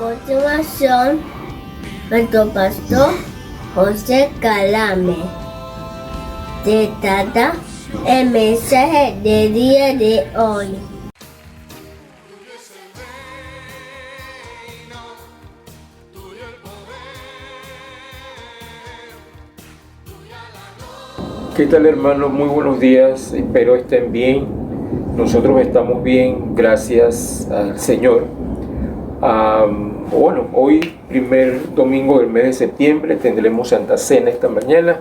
continuación, nuestro pastor José Calame te trata el mensaje del día de hoy. ¿Qué tal, hermanos? Muy buenos días, espero estén bien. Nosotros estamos bien, gracias al Señor. Hoy, primer domingo del mes de septiembre, tendremos Santa Cena esta mañana.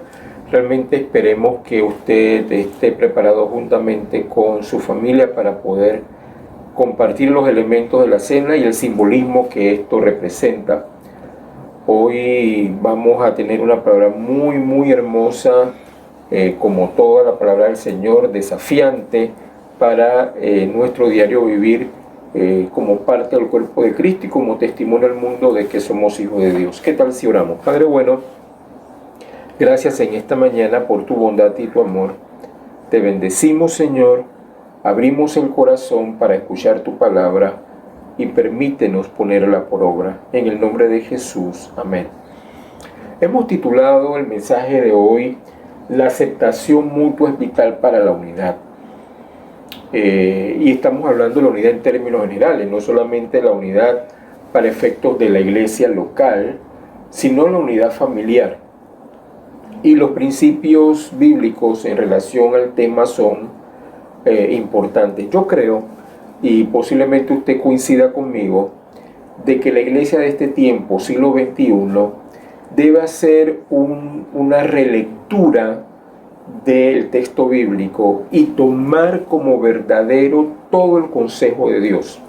Realmente esperemos que usted esté preparado juntamente con su familia para poder compartir los elementos de la cena y el simbolismo que esto representa. Hoy vamos a tener una palabra muy hermosa, como toda la palabra del Señor, desafiante para nuestro diario vivir como parte del cuerpo de Cristo y como testimonio al mundo de que somos hijos de Dios. ¿Qué tal si oramos? Padre bueno, gracias en esta mañana por tu bondad y tu amor. Te bendecimos, Señor, abrimos el corazón para escuchar tu palabra y permítenos ponerla por obra. En el nombre de Jesús, amén. Hemos titulado el mensaje de hoy: la aceptación mutua es vital para la unidad. Y estamos hablando de la unidad en términos generales, no solamente la unidad para efectos de la iglesia local, sino la unidad familiar. Y los principios bíblicos en relación al tema son importantes. Yo creo, y posiblemente usted coincida conmigo, de que la iglesia de este tiempo, siglo XXI, debe hacer una relectura del texto bíblico y tomar como verdadero todo el consejo de Dios.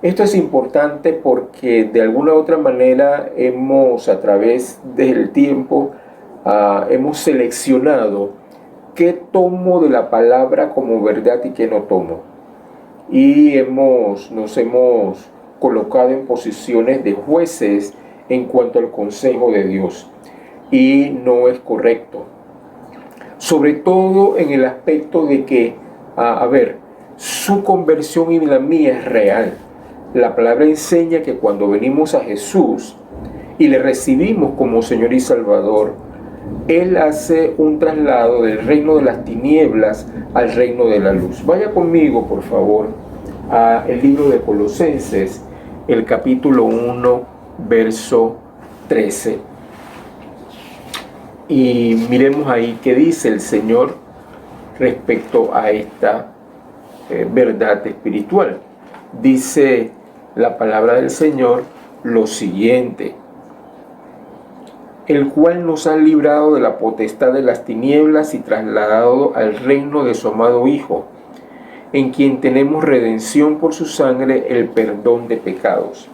Esto es importante porque de alguna u otra manera a través del tiempo, hemos seleccionado qué tomo de la palabra como verdad y qué no tomo. Y nos hemos colocado en posiciones de jueces en cuanto al consejo de Dios, y no es correcto, sobre todo en el aspecto de que, su conversión y la mía es real. La palabra enseña que cuando venimos a Jesús y le recibimos como Señor y Salvador, Él hace un traslado del reino de las tinieblas al reino de la luz. Vaya conmigo, por favor, al libro de Colosenses, el capítulo 1, verso 13. Y miremos ahí qué dice el Señor respecto a esta verdad espiritual. Dice la palabra del Señor lo siguiente: el cual nos ha librado de la potestad de las tinieblas y trasladado al reino de su amado Hijo, en quien tenemos redención por su sangre, el perdón de pecados.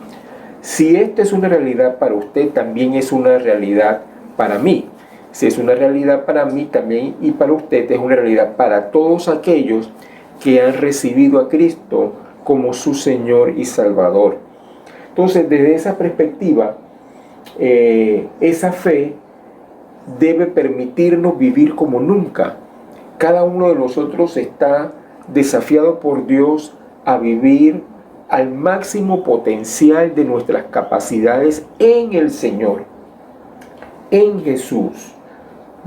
Si esta es una realidad para usted, también es una realidad para mí. Si es una realidad para mí, también y para usted es una realidad para todos aquellos que han recibido a Cristo como su Señor y Salvador. Entonces, desde esa perspectiva, esa fe debe permitirnos vivir como nunca. Cada uno de nosotros está desafiado por Dios a vivir al máximo potencial de nuestras capacidades en el Señor, en Jesús,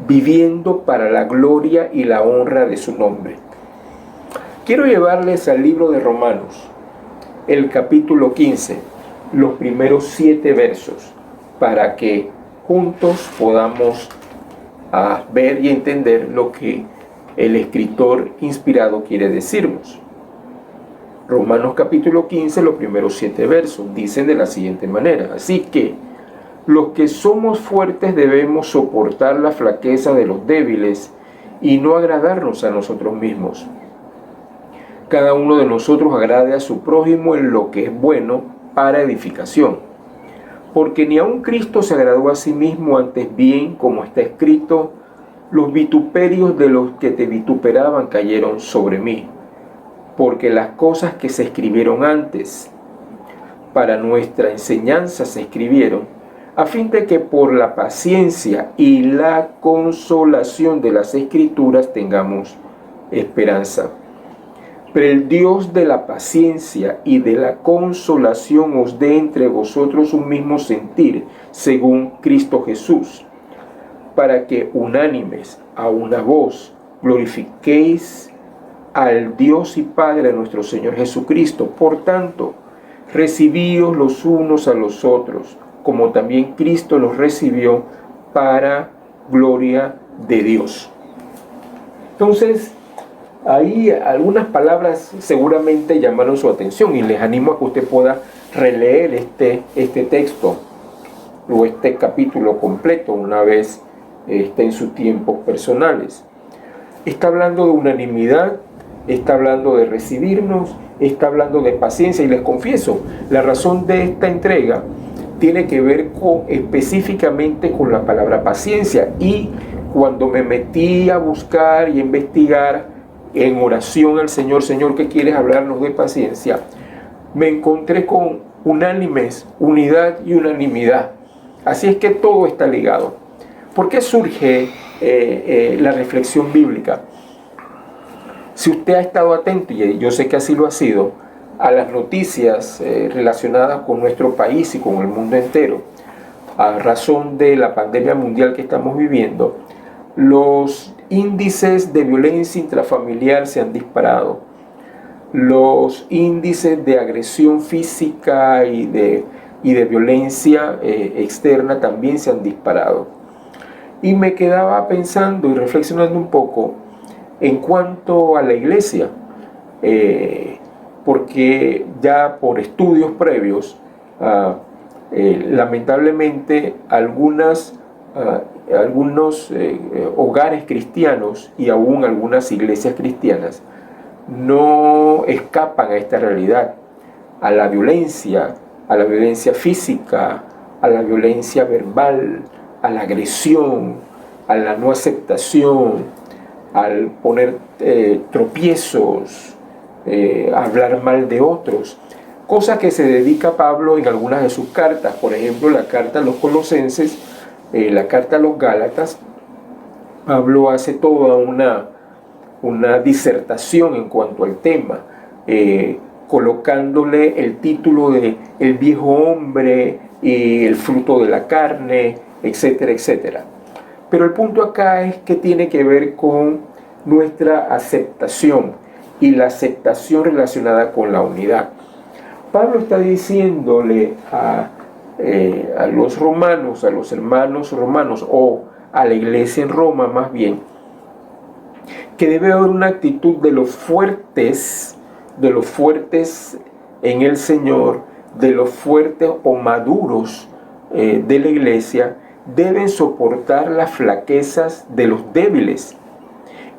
viviendo para la gloria y la honra de su nombre. Quiero llevarles al libro de Romanos, el capítulo 15, los primeros 7 versos, para que juntos podamos ver y entender lo que el escritor inspirado quiere decirnos. Romanos capítulo 15, los primeros 7 versos, dicen de la siguiente manera: así que los que somos fuertes debemos soportar la flaqueza de los débiles y no agradarnos a nosotros mismos. Cada uno de nosotros agrade a su prójimo en lo que es bueno para edificación. Porque ni aun Cristo se agradó a sí mismo, antes bien, como está escrito: los vituperios de los que te vituperaban cayeron sobre mí. Porque las cosas que se escribieron antes para nuestra enseñanza se escribieron, a fin de que por la paciencia y la consolación de las Escrituras tengamos esperanza. Pero el Dios de la paciencia y de la consolación os dé entre vosotros un mismo sentir, según Cristo Jesús, para que unánimes a una voz glorifiquéis al Dios y Padre de nuestro Señor Jesucristo. Por tanto, recibíos los unos a los otros, como también Cristo los recibió, para gloria de Dios. Entonces, ahí algunas palabras seguramente llamaron su atención y les animo a que usted pueda releer este texto o este capítulo completo una vez esté en sus tiempos personales. Está hablando de unanimidad, está hablando de recibirnos, está hablando de paciencia, y les confieso, la razón de esta entrega tiene que ver específicamente con la palabra paciencia. Y cuando me metí a buscar y a investigar en oración al Señor, Señor, ¿qué quieres hablarnos de paciencia?, me encontré con unánimes, unidad y unanimidad. Así es que todo está ligado. ¿Por qué surge la reflexión bíblica? Si usted ha estado atento, y yo sé que así lo ha sido, a las noticias relacionadas con nuestro país y con el mundo entero, a razón de la pandemia mundial que estamos viviendo, los índices de violencia intrafamiliar se han disparado. Los índices de agresión física y de violencia externa también se han disparado. Y me quedaba pensando y reflexionando un poco en cuanto a la iglesia, porque ya por estudios previos, lamentablemente algunos hogares cristianos y aún algunas iglesias cristianas no escapan a esta realidad, a la violencia física, a la violencia verbal, a la agresión, a la no aceptación, al poner tropiezos, hablar mal de otros, cosa que se dedica Pablo en algunas de sus cartas. Por ejemplo, la carta a los Colosenses, la carta a los Gálatas. Pablo hace toda una disertación en cuanto al tema, colocándole el título de el viejo hombre y el fruto de la carne, etcétera, etcétera. Pero el punto acá es que tiene que ver con nuestra aceptación y la aceptación relacionada con la unidad. Pablo está diciéndole a los romanos, a los hermanos romanos, o a la iglesia en Roma más bien, que debe haber una actitud de los fuertes en el Señor, de los fuertes o maduros de la iglesia, deben soportar las flaquezas de los débiles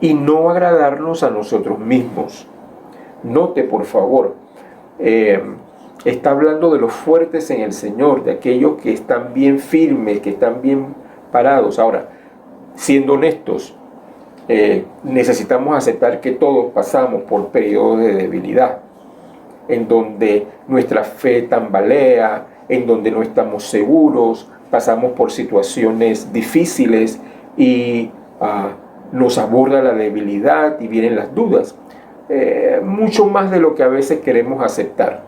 y no agradarnos a nosotros mismos. Note, por favor, está hablando de los fuertes en el Señor, de aquellos que están bien firmes, que están bien parados. Ahora, siendo honestos, necesitamos aceptar que todos pasamos por periodos de debilidad, en donde nuestra fe tambalea, en donde no estamos seguros, pasamos por situaciones difíciles y nos aborda la debilidad y vienen las dudas, mucho más de lo que a veces queremos aceptar.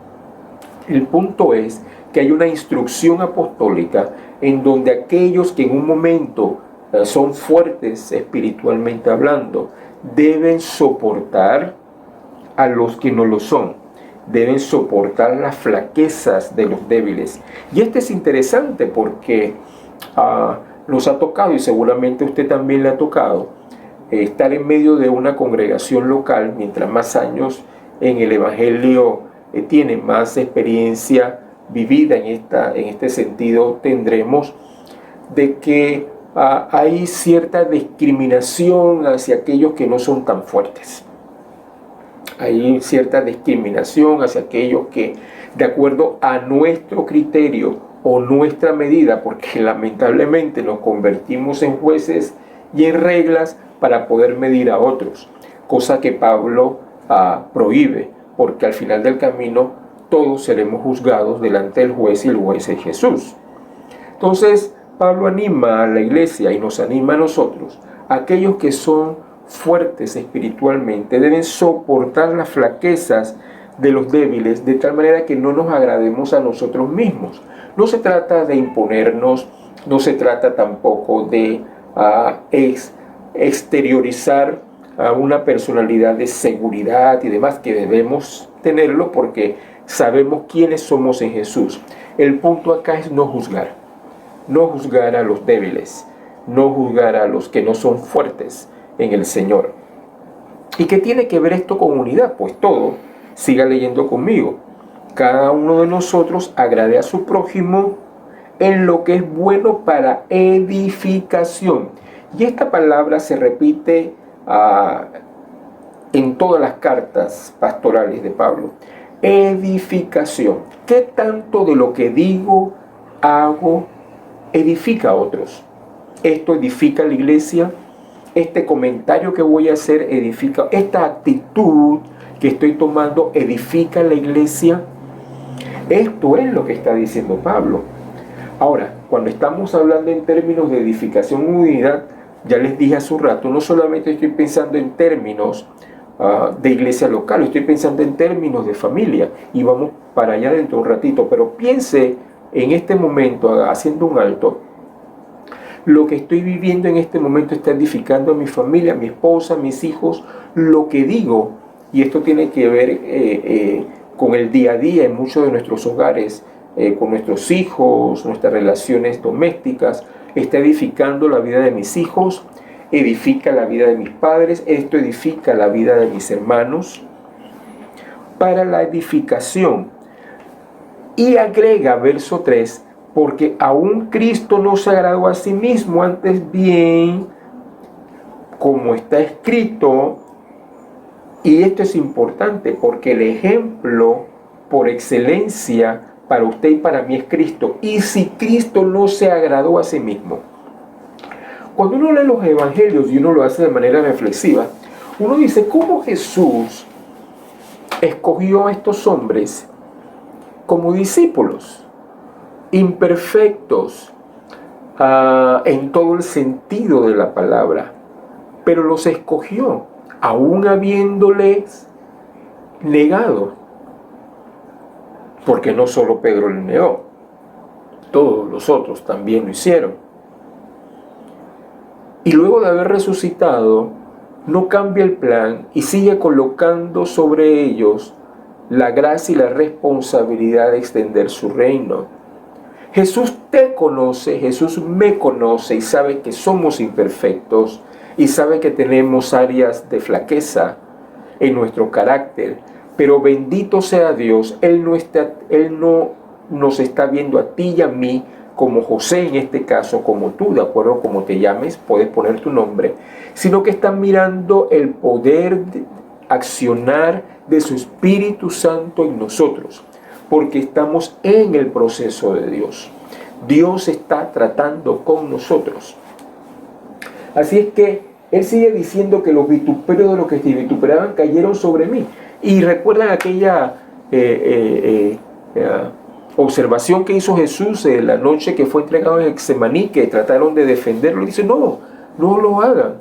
El punto es que hay una instrucción apostólica en donde aquellos que en un momento son fuertes espiritualmente hablando, deben soportar a los que no lo son, deben soportar las flaquezas de los débiles. Y este es interesante porque nos ha tocado, y seguramente a usted también le ha tocado, estar en medio de una congregación local. Mientras más años en el Evangelio tiene, más experiencia vivida en este sentido tendremos, de que hay cierta discriminación hacia aquellos que no son tan fuertes. Hay cierta discriminación hacia aquellos que, de acuerdo a nuestro criterio o nuestra medida, porque lamentablemente nos convertimos en jueces y en reglas para poder medir a otros, cosa que Pablo prohíbe, porque al final del camino todos seremos juzgados delante del juez, y el juez es Jesús. Entonces Pablo anima a la iglesia y nos anima a nosotros, aquellos que son fuertes espiritualmente deben soportar las flaquezas de los débiles, de tal manera que no nos agrademos a nosotros mismos. No se trata de imponernos, no se trata tampoco de exteriorizar a una personalidad de seguridad y demás, que debemos tenerlo porque sabemos quiénes somos en Jesús. El punto acá es no juzgar a los débiles, no juzgar a los que no son fuertes en el Señor. ¿Y qué tiene que ver esto con unidad? Pues todo. Siga leyendo conmigo. Cada uno de nosotros agrade a su prójimo en lo que es bueno para edificación. Y esta palabra se repite en todas las cartas pastorales de Pablo. Edificación. ¿Qué tanto de lo que digo, hago, edifica a otros? Esto edifica a la iglesia. Este comentario que voy a hacer edifica. Esta actitud que estoy tomando edifica a la iglesia. Esto es lo que está diciendo Pablo. Ahora, cuando estamos hablando en términos de edificación y unidad, ya les dije hace un rato, no solamente estoy pensando en términos de iglesia local, estoy pensando en términos de familia, y vamos para allá dentro de un ratito, pero piense en este momento, haciendo un alto, lo que estoy viviendo en este momento está edificando a mi familia, a mi esposa, a mis hijos, lo que digo, y esto tiene que ver con el día a día en muchos de nuestros hogares, con nuestros hijos, nuestras relaciones domésticas, está edificando la vida de mis hijos, edifica la vida de mis padres, esto edifica la vida de mis hermanos, para la edificación. Y agrega, verso 3, porque aún Cristo no se agradó a sí mismo, antes bien, como está escrito, y esto es importante, porque el ejemplo por excelencia para usted y para mí es Cristo. Y si Cristo no se agradó a sí mismo, cuando uno lee los evangelios y uno lo hace de manera reflexiva, uno dice, ¿cómo Jesús escogió a estos hombres como discípulos? Imperfectos en todo el sentido de la palabra, pero los escogió, aún habiéndoles negado. Porque no solo Pedro le negó, todos los otros también lo hicieron. Y luego de haber resucitado, no cambia el plan y sigue colocando sobre ellos la gracia y la responsabilidad de extender su reino. Jesús te conoce, Jesús me conoce y sabe que somos imperfectos y sabe que tenemos áreas de flaqueza en nuestro carácter. Pero bendito sea Dios, Él no nos está viendo a ti y a mí como José en este caso, como tú, de acuerdo a cómo te llames, puedes poner tu nombre, sino que está mirando el poder de accionar de su Espíritu Santo en nosotros, porque estamos en el proceso de Dios. Dios está tratando con nosotros. Así es que Él sigue diciendo que los vituperios de los que te vituperaban cayeron sobre mí. Y recuerdan aquella observación que hizo Jesús en la noche que fue entregado en Getsemaní, que trataron de defenderlo. Y dice, no lo hagan.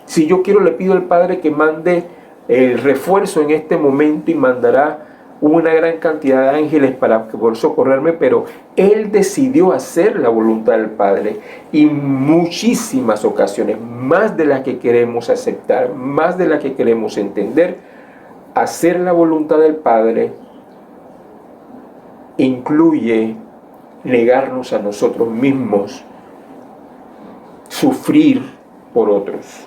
Si yo quiero, le pido al Padre que mande el refuerzo en este momento y mandará una gran cantidad de ángeles para poder socorrerme, pero Él decidió hacer la voluntad del Padre, y muchísimas ocasiones, más de las que queremos aceptar, más de las que queremos entender, hacer la voluntad del Padre incluye negarnos a nosotros mismos, sufrir por otros.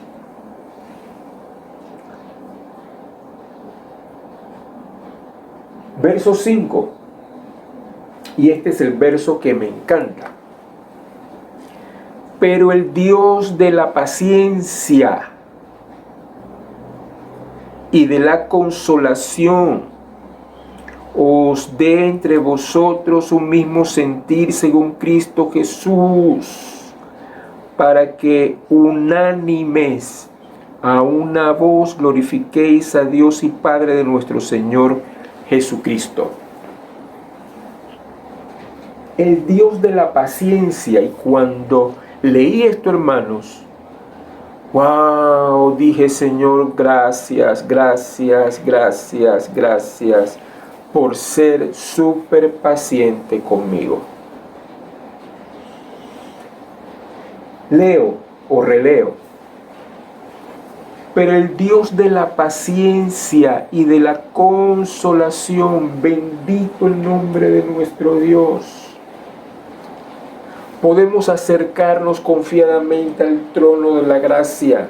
Verso 5, y este es el verso que me encanta. Pero el Dios de la paciencia y de la consolación os dé entre vosotros un mismo sentir según Cristo Jesús, para que unánimes a una voz glorifiquéis a Dios y Padre de nuestro Señor Jesucristo. El Dios de la paciencia. Y cuando leí esto, hermanos, Wow, dije, Señor, gracias, gracias, gracias, gracias por ser súper paciente conmigo. Leo o releo. Pero el Dios de la paciencia y de la consolación, bendito el nombre de nuestro Dios. Podemos acercarnos confiadamente al trono de la gracia.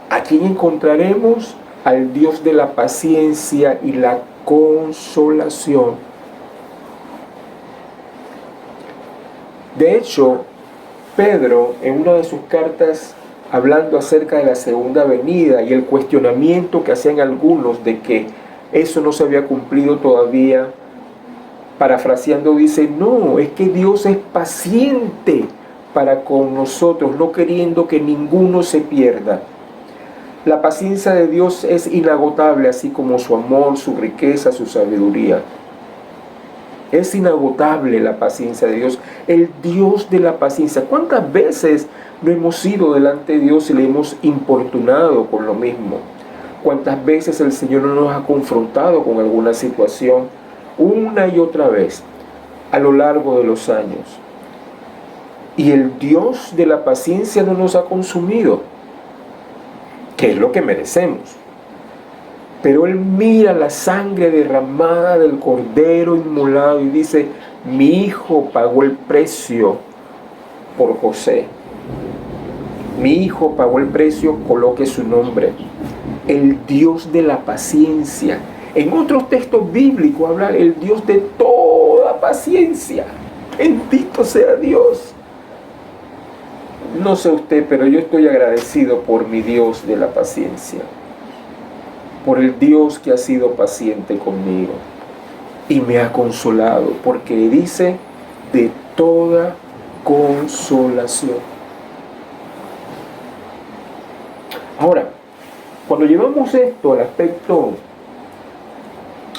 Aquí encontraremos al Dios de la paciencia y la consolación. De hecho, Pedro, en una de sus cartas, hablando acerca de la segunda venida y el cuestionamiento que hacían algunos de que eso no se había cumplido todavía, parafraseando dice, no, es que Dios es paciente para con nosotros, no queriendo que ninguno se pierda. La paciencia de Dios es inagotable, así como su amor, su riqueza, su sabiduría. Es inagotable la paciencia de Dios, el Dios de la paciencia. ¿Cuántas veces no hemos ido delante de Dios y le hemos importunado con lo mismo? ¿Cuántas veces el Señor no nos ha confrontado con alguna situación una y otra vez a lo largo de los años? Y el Dios de la paciencia no nos ha consumido, que es lo que merecemos. Pero Él mira la sangre derramada del Cordero inmolado y dice, mi hijo pagó el precio por José. Mi hijo pagó el precio, coloque su nombre. El Dios de la paciencia. En otros textos bíblicos habla el Dios de toda paciencia. Bendito sea Dios. No sé usted, pero yo estoy agradecido por mi Dios de la paciencia. Por el Dios que ha sido paciente conmigo y me ha consolado, porque dice de toda consolación. Ahora, cuando llevamos esto al aspecto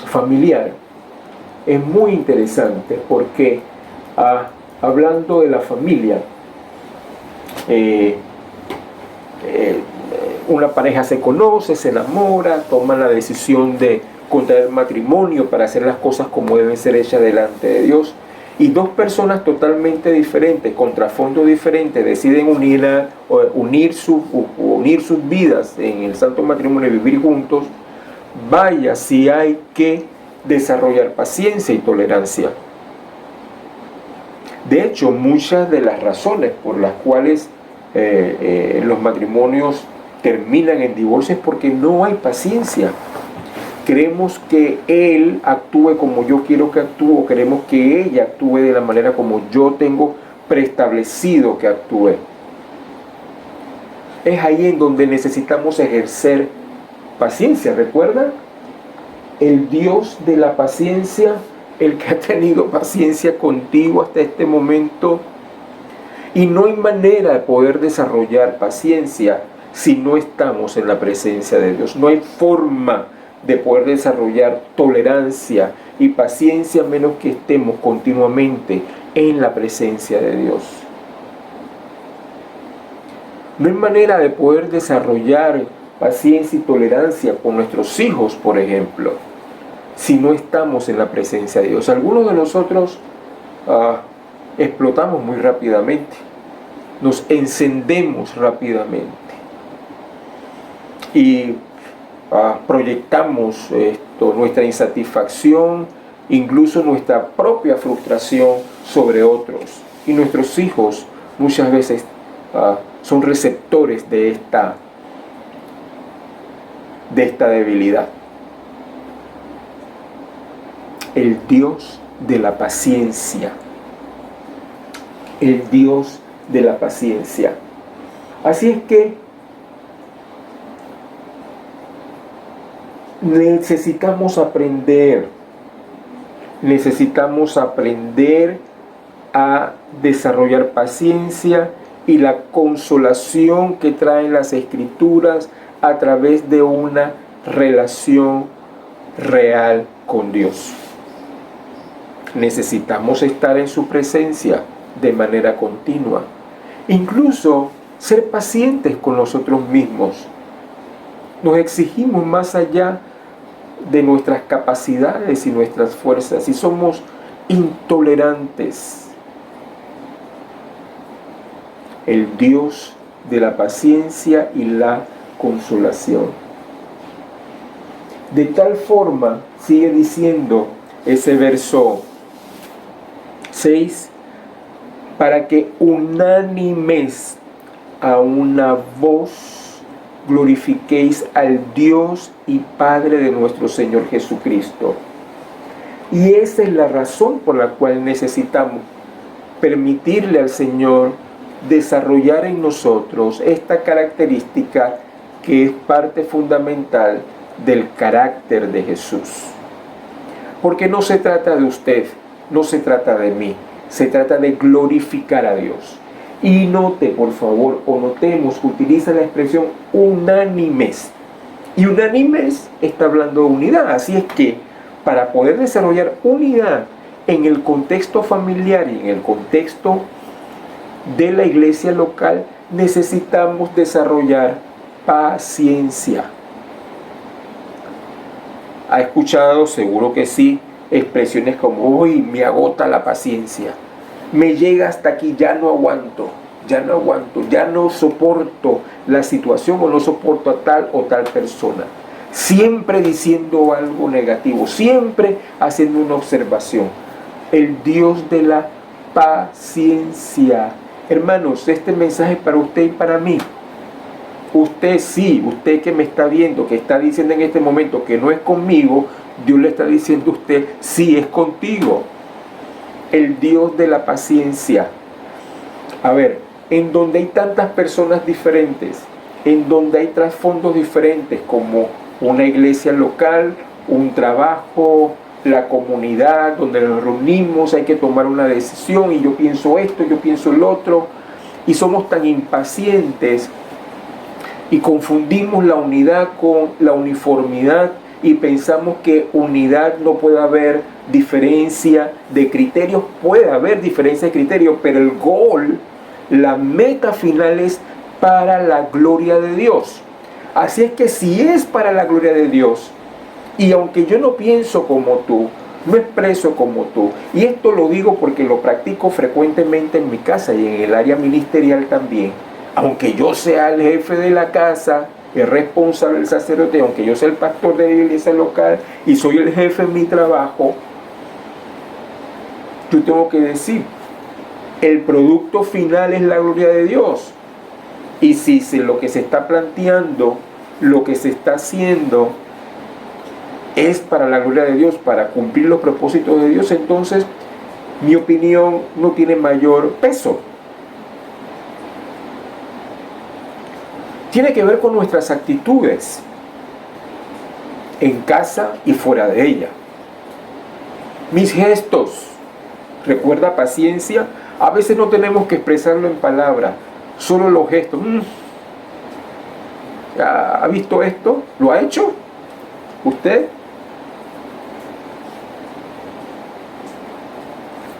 familiar, es muy interesante porque hablando de la familia, una pareja se conoce, se enamora, toma la decisión de contraer matrimonio para hacer las cosas como deben ser hechas delante de Dios, y dos personas totalmente diferentes, con trasfondo diferente, deciden unir sus vidas en el santo matrimonio y vivir juntos. Vaya si hay que desarrollar paciencia y tolerancia. De hecho, muchas de las razones por las cuales los matrimonios terminan en divorcio es porque no hay paciencia. Queremos que él actúe como yo quiero que actúe, o queremos que ella actúe de la manera como yo tengo preestablecido que actúe. Es ahí en donde necesitamos ejercer paciencia. ¿Recuerdan? El Dios de la paciencia, el que ha tenido paciencia contigo hasta este momento. Y no hay manera de poder desarrollar paciencia si no estamos en la presencia de Dios. No hay forma de poder desarrollar tolerancia y paciencia a menos que estemos continuamente en la presencia de Dios. No hay manera de poder desarrollar paciencia y tolerancia con nuestros hijos, por ejemplo, si no estamos en la presencia de Dios. Algunos de nosotros explotamos muy rápidamente, nos encendemos rápidamente y proyectamos nuestra insatisfacción, incluso nuestra propia frustración sobre otros. Y nuestros hijos muchas veces son receptores de esta debilidad. El Dios de la paciencia. El Dios de la paciencia. Así es que necesitamos aprender a desarrollar paciencia y la consolación que traen las Escrituras a través de una relación real con Dios. Necesitamos estar en su presencia de manera continua. Incluso ser pacientes con nosotros mismos. Nos exigimos más allá de nuestras capacidades y nuestras fuerzas y somos intolerantes. El Dios de la paciencia y la consolación. De tal forma, sigue diciendo ese verso 6, para que unánimes a una voz glorifiquéis al Dios y Padre de nuestro Señor Jesucristo. Y esa es la razón por la cual necesitamos permitirle al Señor desarrollar en nosotros esta característica que es parte fundamental del carácter de Jesús. Porque no se trata de usted, no se trata de mí, se trata de glorificar a Dios. Y note, por favor, o notemos que utiliza la expresión unánimes. Y unánimes está hablando de unidad. Así es que para poder desarrollar unidad en el contexto familiar y en el contexto de la iglesia local, necesitamos desarrollar paciencia. ¿Ha escuchado? Seguro que sí, expresiones como: uy, me agota la paciencia, me llega hasta aquí, ya no aguanto, ya no soporto la situación o no soporto a tal o tal persona. Siempre diciendo algo negativo, siempre haciendo una observación. El Dios de la paciencia. Hermanos, este mensaje es para usted y para mí. Usted sí, usted que me está viendo, que está diciendo en este momento que no es conmigo, Dios le está diciendo a usted: sí, es contigo. El Dios de la paciencia. A ver, en donde hay tantas personas diferentes, en donde hay trasfondos diferentes, como una iglesia local, un trabajo, la comunidad donde nos reunimos, hay que tomar una decisión y yo pienso esto, yo pienso el otro, y somos tan impacientes y confundimos la unidad con la uniformidad y pensamos que unidad no puede haber diferencia de criterios. Puede haber diferencia de criterios, pero el gol, la meta final es para la gloria de Dios. Así es que si es para la gloria de Dios, y aunque yo no pienso como tú, no expreso como tú, y esto lo digo porque lo practico frecuentemente en mi casa y en el área ministerial también, aunque yo sea el jefe de la casa, el responsable del sacerdote, aunque yo sea el pastor de la iglesia local y soy el jefe en mi trabajo, yo tengo que decir, el producto final es la gloria de Dios. Y si lo que se está planteando, lo que se está haciendo es para la gloria de Dios, para cumplir los propósitos de Dios, entonces mi opinión no tiene mayor peso. Tiene que ver con nuestras actitudes en casa y fuera de ella. Mis gestos. Recuerda, paciencia. A veces no tenemos que expresarlo en palabras, solo los gestos. ¿Ha visto esto? ¿Lo ha hecho? ¿Usted?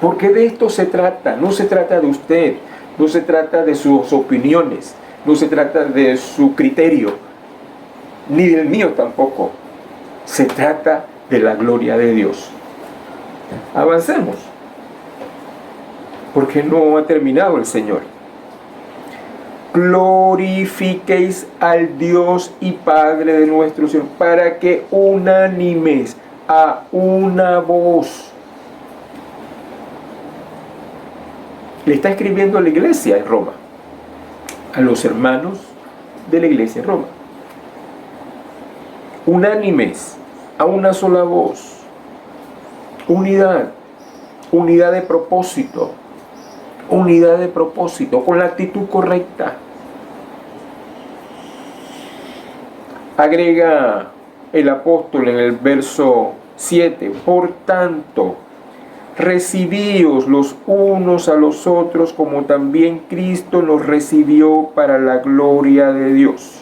Porque de esto se trata. No se trata de usted, no se trata de sus opiniones, no se trata de su criterio, ni del mío tampoco. Se trata de la gloria de Dios. Avancemos, porque no ha terminado el Señor. Glorifiquéis al Dios y Padre de nuestro Señor, para que unánimes a una voz. Le está escribiendo a la iglesia en Roma, a los hermanos de la iglesia en Roma. Unánimes, a una sola voz. Unidad, unidad de propósito, con la actitud correcta. Agrega el apóstol en el verso 7, por tanto, recibíos los unos a los otros como también Cristo nos recibió para la gloria de Dios.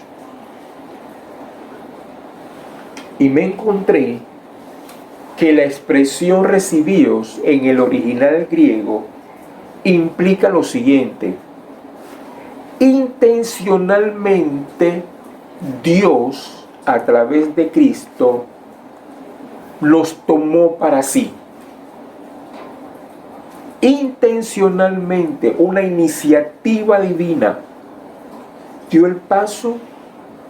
Y me encontré que la expresión recibíos en el original griego implica lo siguiente: intencionalmente Dios, a través de Cristo, los tomó para sí. Intencionalmente, una iniciativa divina, dio el paso,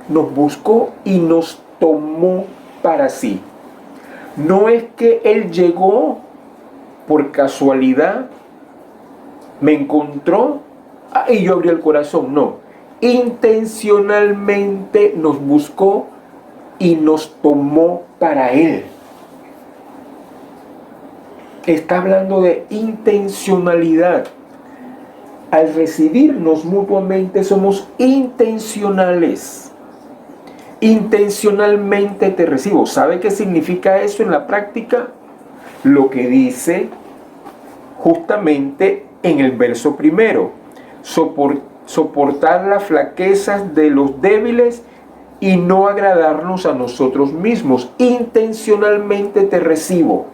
nos buscó y nos tomó para sí. No es que Él llegó por casualidad, me encontró y yo abrí el corazón. No, intencionalmente nos buscó y nos tomó para Él. Está hablando de intencionalidad. Al recibirnos mutuamente somos intencionales. Intencionalmente te recibo. ¿Sabe qué significa eso en la práctica? Lo que dice justamente en el verso primero. Soportar las flaquezas de los débiles y no agradarnos a nosotros mismos. Intencionalmente te recibo.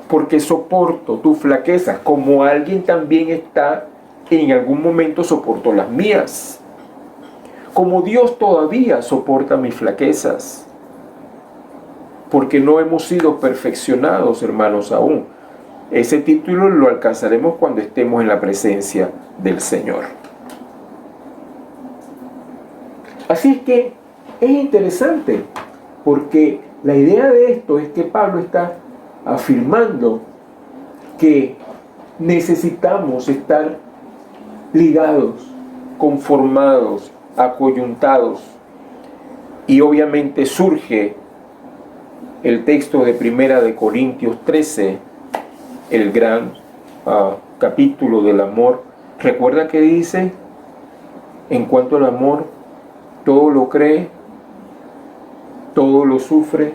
Porque soporto tus flaquezas, como alguien también en algún momento soportó las mías. Como Dios todavía soporta mis flaquezas. Porque no hemos sido perfeccionados, hermanos, aún. Ese título lo alcanzaremos cuando estemos en la presencia del Señor. Así es que es interesante, porque la idea de esto es que Pablo está afirmando que necesitamos estar ligados, conformados, acoyuntados. Y obviamente surge el texto de Primera de Corintios 13, el gran capítulo del amor. ¿Recuerda que dice? En cuanto al amor, todo lo cree, todo lo sufre,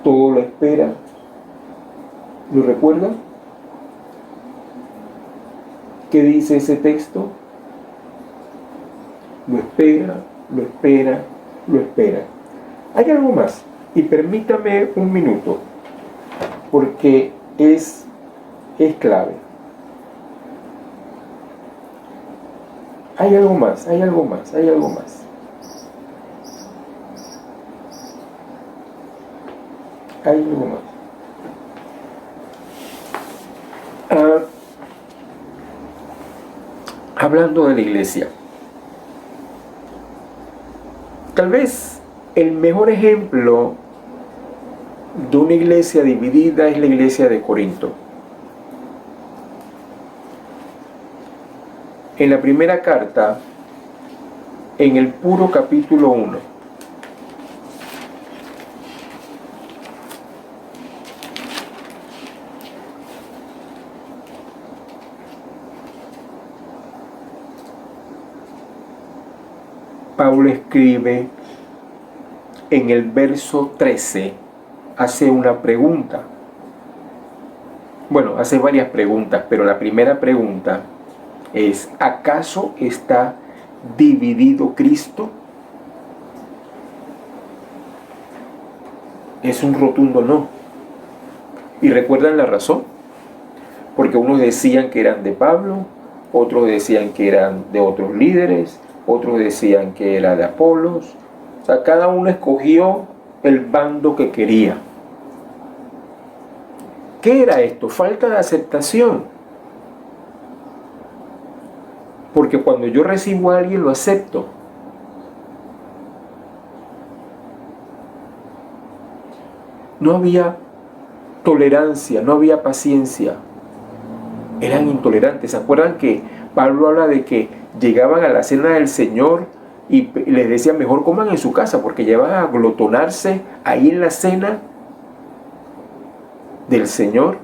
todo lo espera. ¿Lo recuerdan? ¿Qué dice ese texto? Lo espera, lo espera, lo espera. Hay algo más, y permítame un minuto, porque es clave. Hay algo más, hay algo más, hay algo más. Hay algo más. Hablando de la iglesia, tal vez el mejor ejemplo de una iglesia dividida es la iglesia de Corinto. En la primera carta, en el puro capítulo 1, Pablo escribe en el verso 13, hace una pregunta. Bueno, hace varias preguntas, pero la primera pregunta es: ¿acaso está dividido Cristo? Es un rotundo no. ¿Y recuerdan la razón? Porque unos decían que eran de Pablo, otros decían que eran de otros líderes, otros decían que era de Apolos. O sea, cada uno escogió el bando que quería. ¿Qué era esto? Falta de aceptación. Porque cuando yo recibo a alguien lo acepto. No había tolerancia, no había paciencia. Eran intolerantes. ¿Se acuerdan que Pablo habla de que llegaban a la cena del Señor y les decía: mejor coman en su casa, porque llevan a glotonarse ahí en la cena del Señor?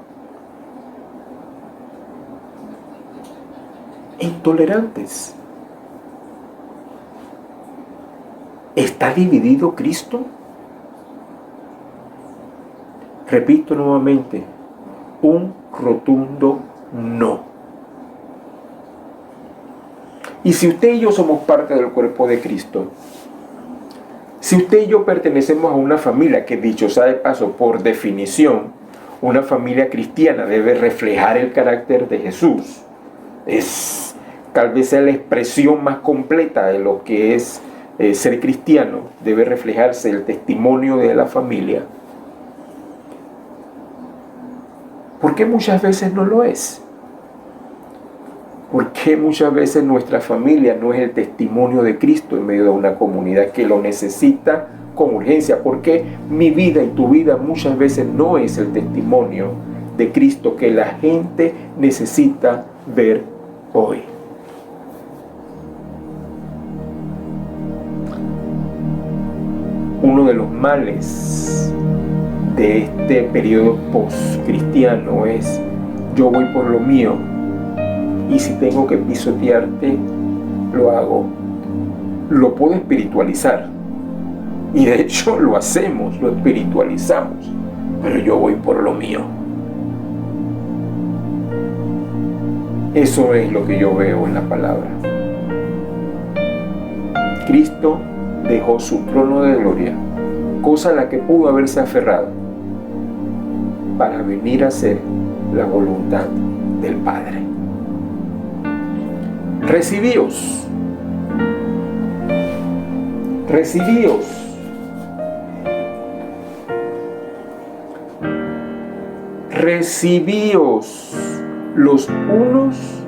Intolerantes. ¿Está dividido Cristo? Repito nuevamente, un rotundo no. Y si usted y yo somos parte del cuerpo de Cristo, si usted y yo pertenecemos a una familia que, dicho sea de paso, por definición, una familia cristiana debe reflejar el carácter de Jesús. Es tal vez sea la expresión más completa de lo que es ser cristiano. Debe reflejarse el testimonio de la familia. ¿Por qué muchas veces no lo es? ¿Por qué muchas veces nuestra familia no es el testimonio de Cristo en medio de una comunidad que lo necesita con urgencia? ¿Por qué mi vida y tu vida muchas veces no es el testimonio de Cristo que la gente necesita ver hoy? Uno de los males de este periodo post-cristiano es: yo voy por lo mío, y si tengo que pisotearte, lo hago. Lo puedo espiritualizar, y de hecho lo hacemos, lo espiritualizamos, pero yo voy por lo mío. Eso es lo que yo veo en la palabra. Cristo dejó su trono de gloria, cosa a la que pudo haberse aferrado, para venir a hacer la voluntad del Padre. Recibíos. Recibíos. Recibíos los unos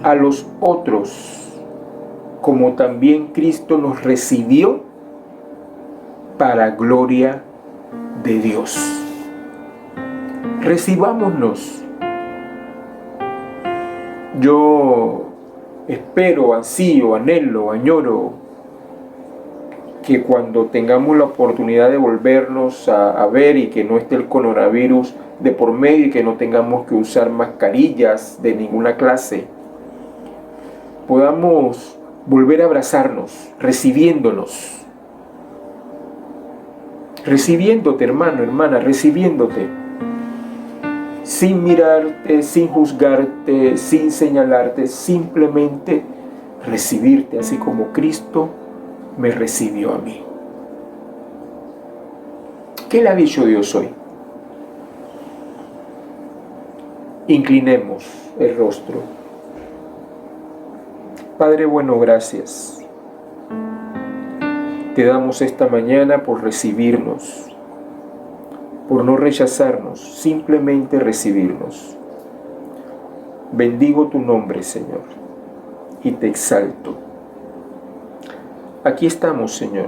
a los otros, como también Cristo nos recibió para gloria de Dios. Recibámonos. Yo espero, ansío, anhelo, añoro que cuando tengamos la oportunidad de volvernos a ver y que no esté el coronavirus de por medio y que no tengamos que usar mascarillas de ninguna clase, podamos volver a abrazarnos, recibiéndonos. Recibiéndote, hermano, hermana, recibiéndote. Sin mirarte, sin juzgarte, sin señalarte, simplemente recibirte, así como Cristo me recibió a mí. ¿Qué le ha dicho Dios hoy? Inclinemos el rostro. Padre bueno, gracias. Te damos esta mañana por recibirnos, por no rechazarnos, simplemente recibirnos. Bendigo tu nombre, Señor, y te exalto. Aquí estamos, Señor.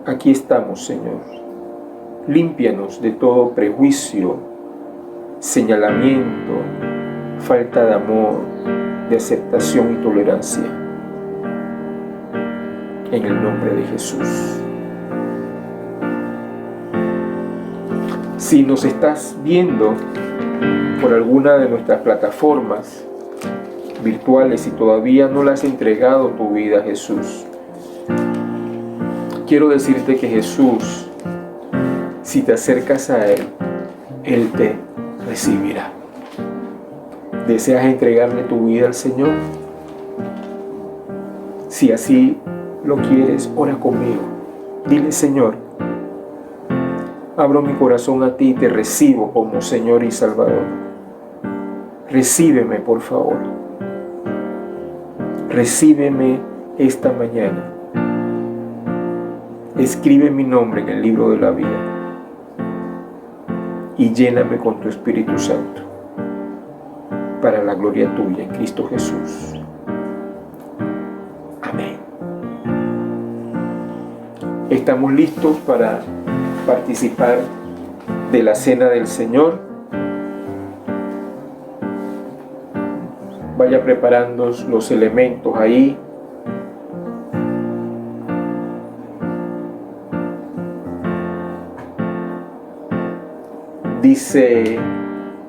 Aquí estamos, Señor. Límpianos de todo prejuicio, señalamiento, falta de amor, de aceptación y tolerancia. En el nombre de Jesús. Si nos estás viendo por alguna de nuestras plataformas virtuales y todavía no le has entregado tu vida a Jesús, quiero decirte que Jesús, si te acercas a Él, Él te recibirá. ¿Deseas entregarle tu vida al Señor? Si así lo quieres, ora conmigo. Dile: Señor, abro mi corazón a ti y te recibo como Señor y Salvador. Recíbeme, por favor. Recíbeme esta mañana. Escribe mi nombre en el libro de la vida y lléname con tu Espíritu Santo para la gloria tuya en Cristo Jesús. Amén. Estamos listos para participar de la cena del Señor. Vaya preparando los elementos ahí. Dice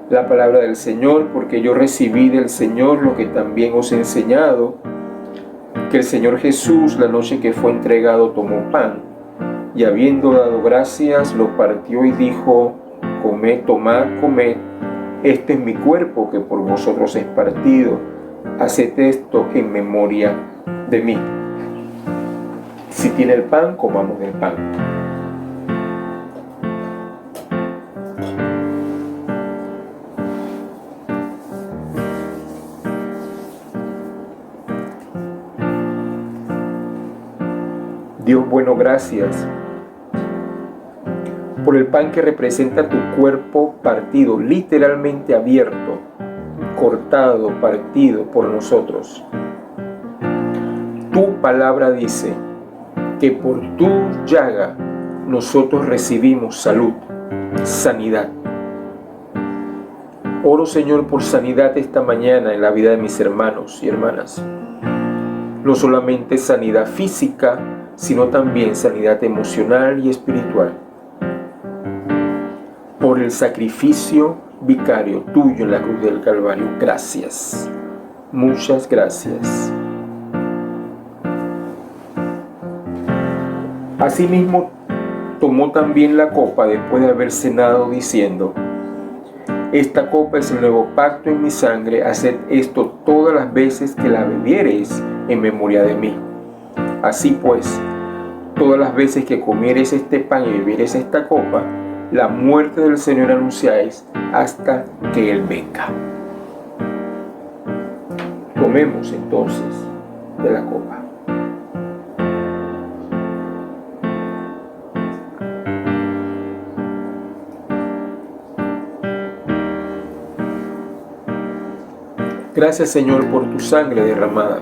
la palabra del Señor: porque yo recibí del Señor lo que también os he enseñado, que el Señor Jesús, la noche que fue entregado, tomó pan, y habiendo dado gracias, lo partió y dijo: comed, tomad, comed, este es mi cuerpo que por vosotros es partido, haced esto en memoria de mí. Si tiene el pan, comamos del pan. Dios bueno, gracias por el pan que representa tu cuerpo partido, literalmente abierto, cortado, partido por nosotros. Tu palabra dice que por tu llaga nosotros recibimos salud, sanidad. Oro, Señor, por sanidad esta mañana en la vida de mis hermanos y hermanas. No solamente sanidad física, sino también sanidad emocional y espiritual. Por el sacrificio vicario tuyo en la cruz del Calvario. Gracias. Muchas gracias. Asimismo, tomó también la copa después de haber cenado, diciendo: esta copa es el nuevo pacto en mi sangre, haced esto todas las veces que la bebiereis en memoria de mí. Así pues, todas las veces que comiereis este pan y bebiereis esta copa, la muerte del Señor anunciáis hasta que Él venga. Tomemos entonces de la copa. Gracias, Señor, por tu sangre derramada.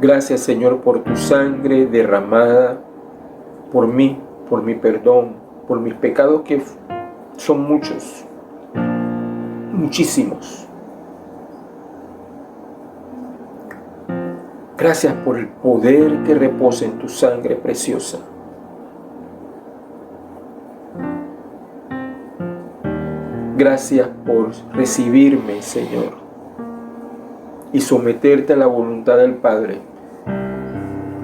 Gracias, Señor, por tu sangre derramada por mí, por mi perdón, por mis pecados, que son muchos, muchísimos. Gracias por el poder que reposa en tu sangre preciosa. Gracias por recibirme, Señor, y someterte a la voluntad del Padre,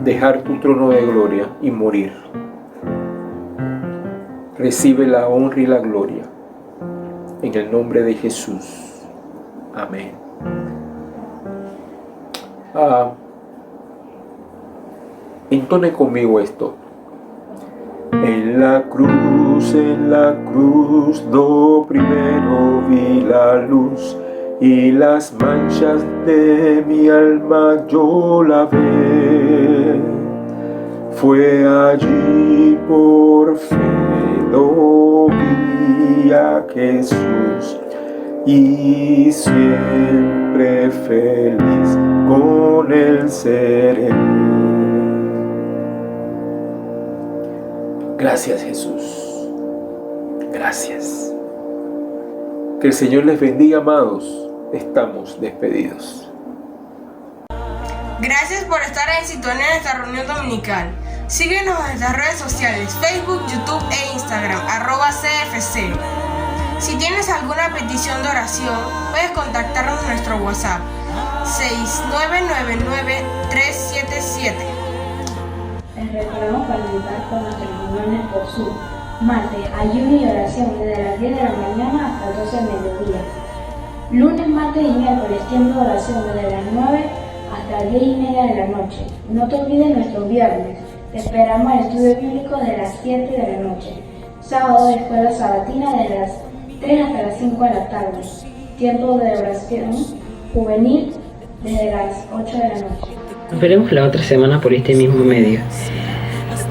dejar tu trono de gloria y morir. Recibe la honra y la gloria, en el nombre de Jesús. Amén. Entone conmigo esto. En la cruz, do primero vi la luz, y las manchas de mi alma yo lavé. Fue allí por fe lo vi a Jesús, y siempre feliz con él seré. Gracias, Jesús. Gracias. Que el Señor les bendiga, amados. Estamos despedidos. Gracias por estar en sintonía en esta reunión dominical. Síguenos en nuestras redes sociales, Facebook, YouTube e Instagram, @CFC. Si tienes alguna petición de oración, puedes contactarnos en nuestro WhatsApp 6999-377. Les recordamos participar con nuestras reuniones por Zoom, martes, ayuno y oración desde las 10 de la mañana hasta las 12 del mediodía. Lunes, martes y miércoles, tiempo de oración desde las 9 hasta las 10:30 de la noche. No te olvides nuestros viernes. Te esperamos al estudio bíblico de las 7 de la noche. Sábado, escuela sabatina de las 3 hasta las 5 de la tarde. Tiempo de oración juvenil desde las 8 de la noche. Nos veremos la otra semana por este mismo medio,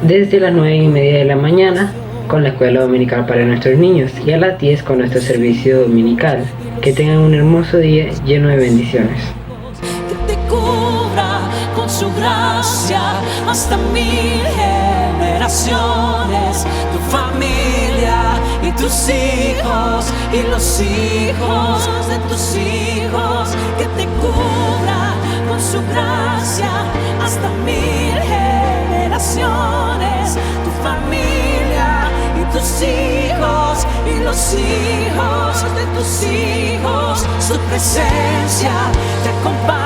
desde las 9:30 de la mañana con la escuela dominical para nuestros niños y a las 10 con nuestro servicio dominical. Que tengan un hermoso día lleno de bendiciones. Que te cubra con su gracia hasta 1000 generaciones, tu familia y tus hijos y los hijos de tus hijos. Que te cubra con su gracia hasta 1000 generaciones, tu familia y tus hijos y los hijos de tus hijos. Su presencia te acompaña